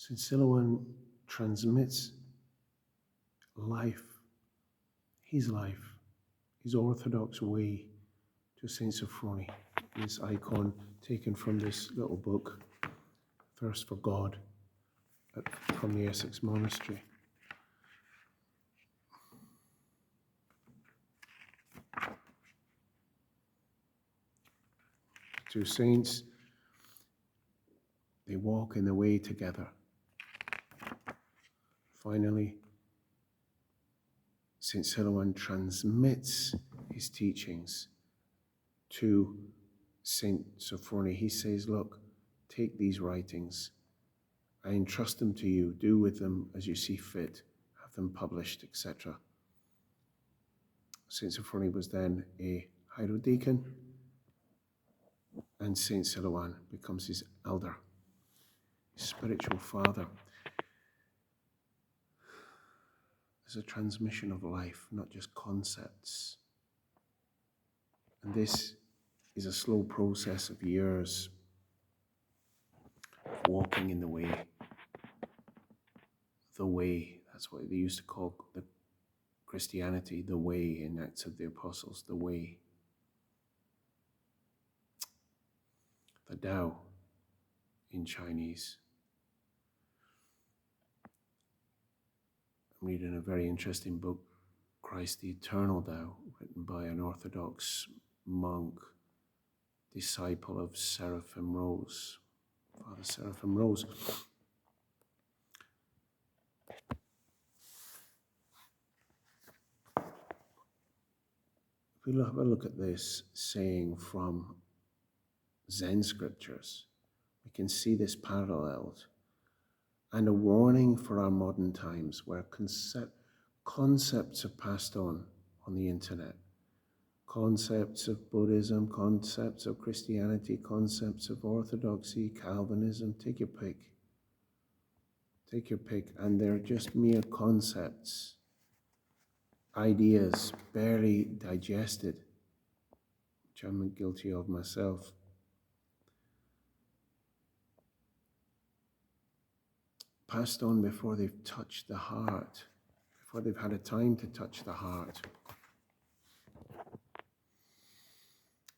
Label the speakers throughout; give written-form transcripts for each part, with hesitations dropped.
Speaker 1: Saint Silouan transmits life, his orthodox way to Saint Sophrony. This icon taken from this little book, Thirst for God, from the Essex Monastery. Two saints, they walk in the way together. Finally, St. Silouan transmits his teachings to St. Sophrony. He says, look, take these writings. I entrust them to you. Do with them as you see fit. Have them published, etc. St. Sophrony was then a hierodeacon, and St. Silouan becomes his elder, his spiritual father. There's a transmission of life, not just concepts. And this is a slow process of years of walking in the way. The way, that's what they used to call the Christianity, the way in Acts of the Apostles, the way. The Tao in Chinese. I'm reading a very interesting book, Christ the Eternal Tao, written by an Orthodox monk, disciple of Seraphim Rose, Father Seraphim Rose. If we have a look at this saying from Zen scriptures, we can see this paralleled, and a warning for our modern times where concepts are passed on the internet. Concepts of Buddhism, concepts of Christianity, concepts of Orthodoxy, Calvinism, take your pick. Take your pick, and they're just mere concepts, ideas barely digested, which I'm guilty of myself. Passed on before they've touched the heart, before they've had a time to touch the heart,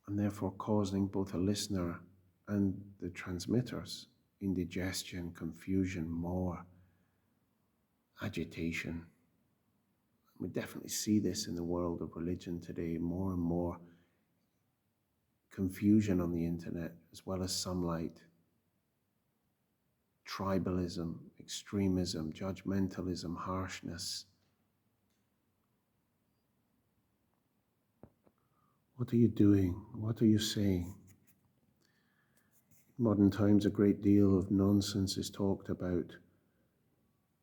Speaker 1: and therefore causing both a listener and the transmitters indigestion, confusion, more agitation. We definitely see this in the world of religion today, more and more confusion on the internet, as well as some light. Tribalism, extremism, judgmentalism, harshness. What are you doing? What are you saying? In modern times, a great deal of nonsense is talked about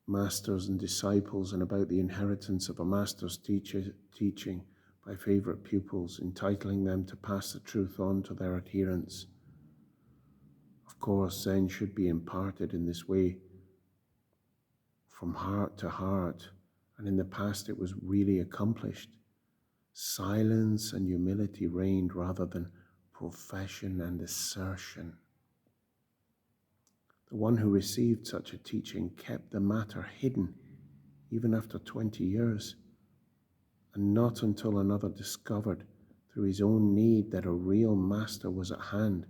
Speaker 1: masters and disciples and about the inheritance of a master's teaching by favorite pupils, entitling them to pass the truth on to their adherents. Of course, Zen should be imparted in this way, from heart to heart, and in the past it was really accomplished. Silence and humility reigned rather than profession and assertion. The one who received such a teaching kept the matter hidden even after 20 years, and not until another discovered through his own need that a real master was at hand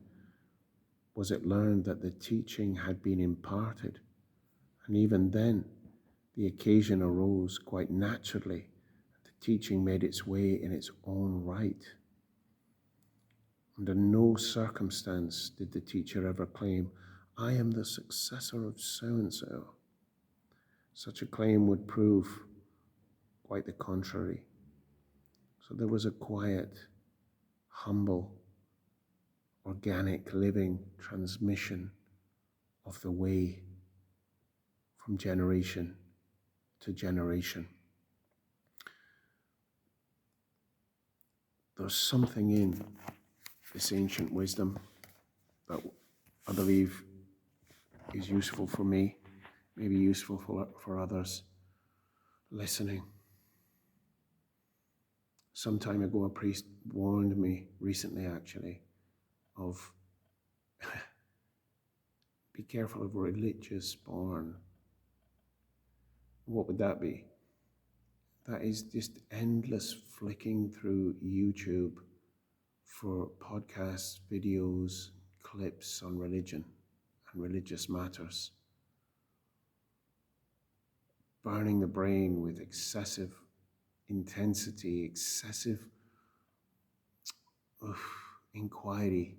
Speaker 1: was it learned that the teaching had been imparted. And even then, the occasion arose quite naturally. The teaching made its way in its own right. Under no circumstance did the teacher ever claim, I am the successor of so-and-so. Such a claim would prove quite the contrary. So there was a quiet, humble, organic living transmission of the way from generation to generation. There's something in this ancient wisdom that I believe is useful for me, maybe useful for others listening. Some time ago, a priest warned me, recently actually, of Be careful of religious porn. What would that be? That is just endless flicking through YouTube for podcasts, videos, clips on religion and religious matters. Burning the brain with excessive intensity, excessive inquiry.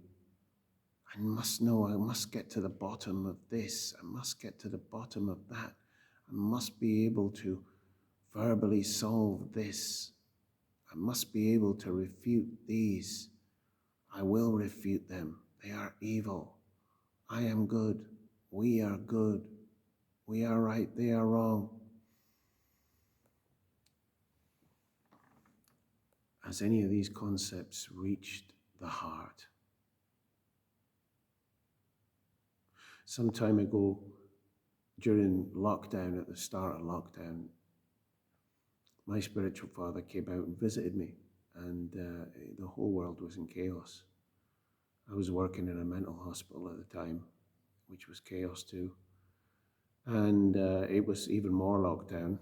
Speaker 1: I must know, I must get to the bottom of this, I must get to the bottom of that, I must be able to verbally solve this, I must be able to refute these, I will refute them, they are evil, I am good, we are good, we are right, they are wrong. Has any of these concepts reached the heart? Some time ago, during lockdown, at the start of lockdown, my spiritual father came out and visited me, and the whole world was in chaos. I was working in a mental hospital at the time, which was chaos too. And it was even more lockdown,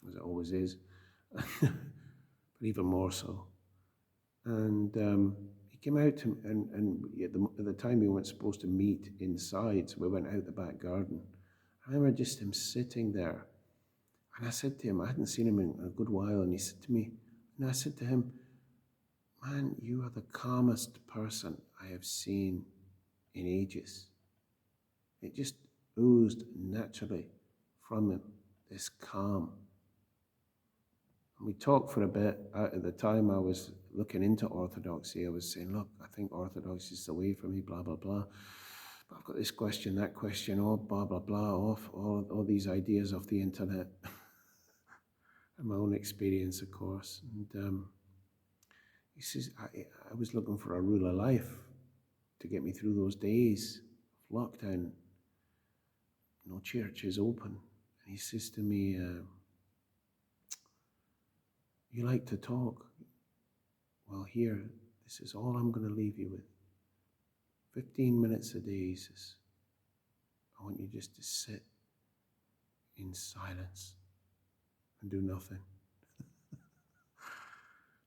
Speaker 1: as it always is, but even more so. And he came out and at the time we weren't supposed to meet inside, so we went out the back garden. I remember just him sitting there. And I said to him, I hadn't seen him in a good while, and he said to me, and I said to him, man, you are the calmest person I have seen in ages. It just oozed naturally from him, this calm. And we talked for a bit. At the time I was looking into orthodoxy. I was saying, look, I think orthodoxy is the way for me, blah, blah, blah. But I've got this question, that question, all blah, blah, blah, off, all these ideas off the internet. And my own experience, of course. And he says, I was looking for a rule of life to get me through those days of lockdown. No church is open. And he says to me, you like to talk? Well, here, this is all I'm going to leave you with. 15 minutes a day, he says. I want you just to sit in silence and do nothing.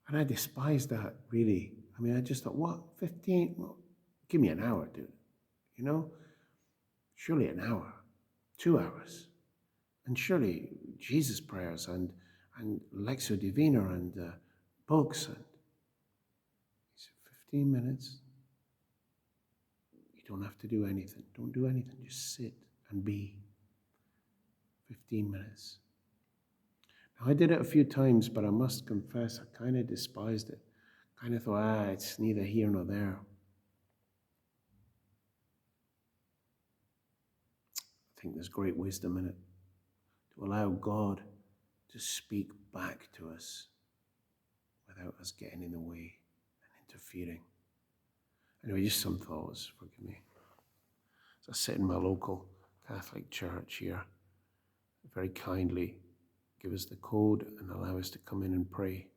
Speaker 1: And I despised that, really. I mean, I just thought, what, 15? Well, give me an hour, dude. You know? Surely an hour, 2 hours. And surely Jesus prayers and Lectio Divina and books. And he said, 15 minutes. You don't have to do anything. Don't do anything. Just sit and be. 15 minutes. I did it a few times, but I must confess, I kind of despised it. Kind of thought, it's neither here nor there. I think there's great wisdom in it, to allow God to speak back to us without us getting in the way and interfering. Anyway, just some thoughts, forgive me. So I sit in my local Catholic church here, very kindly give us the code and allow us to come in and pray.